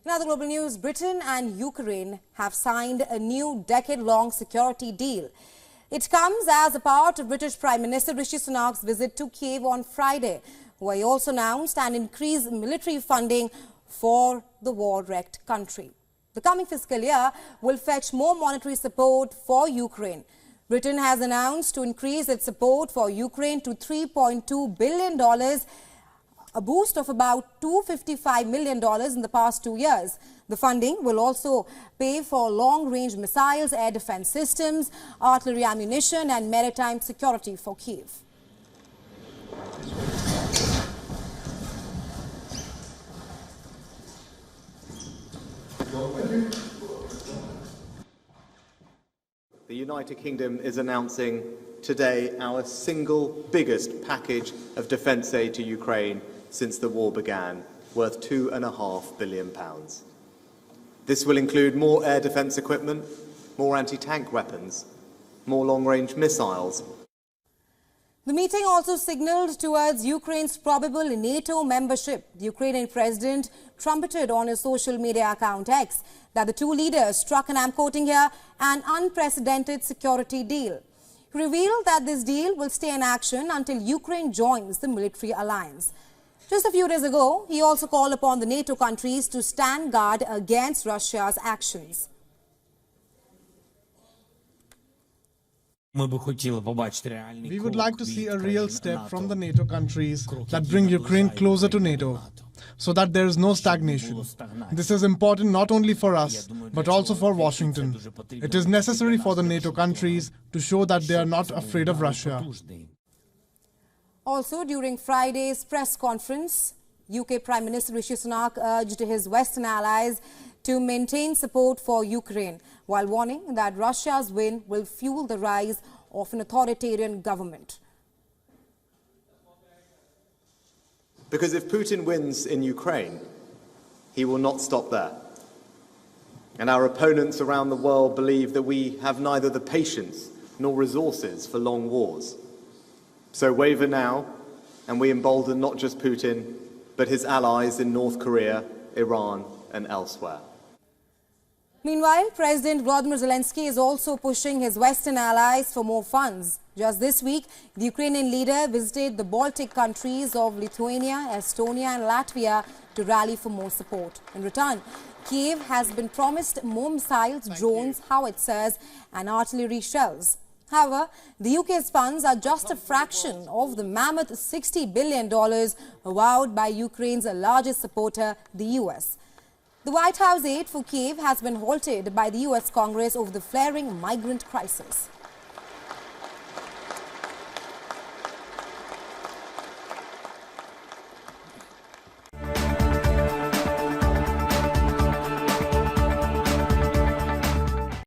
In other global news, Britain and Ukraine have signed a new decade-long security deal. It comes as a part of British Prime Minister Rishi Sunak's visit to Kiev on Friday, where he also announced an increased military funding for the war-wrecked country. The coming fiscal year will fetch more monetary support for Ukraine. Britain has announced to increase its support for Ukraine to $3.2 billion, a boost of about $255 million in the past 2 years. The funding will also pay for long-range missiles, air defense systems, artillery ammunition and maritime security for Kiev. The United Kingdom is announcing today our single biggest package of defence aid to Ukraine since the war began, worth £2.5 billion. This will include more air defence equipment, more anti-tank weapons, more long-range missiles. The meeting also signalled towards Ukraine's probable NATO membership. The Ukrainian president trumpeted on his social media account X that the two leaders struck, and I'm quoting here, an unprecedented security deal. He revealed that this deal will stay in action until Ukraine joins the military alliance. Just a few days ago, he also called upon the NATO countries to stand guard against Russia's actions. We would like to see a real step from the NATO countries that bring Ukraine closer to NATO, so that there is no stagnation. This is important not only for us, but also for Washington. It is necessary for the NATO countries to show that they are not afraid of Russia. Also, during Friday's press conference, UK Prime Minister Rishi Sunak urged his Western allies to maintain support for Ukraine, while warning that Russia's win will fuel the rise of an authoritarian government. Because if Putin wins in Ukraine, he will not stop there. And our opponents around the world believe that we have neither the patience nor resources for long wars. So waver now, and we embolden not just Putin, but his allies in North Korea, Iran and elsewhere. Meanwhile, President Volodymyr Zelensky is also pushing his Western allies for more funds. Just this week, the Ukrainian leader visited the Baltic countries of Lithuania, Estonia and Latvia to rally for more support. In return, Kiev has been promised more missiles, drones, howitzers and artillery shells. However, the UK's funds are just a fraction of the mammoth $60 billion vowed by Ukraine's largest supporter, the US. The White House aid for Kiev has been halted by the US Congress over the flaring migrant crisis.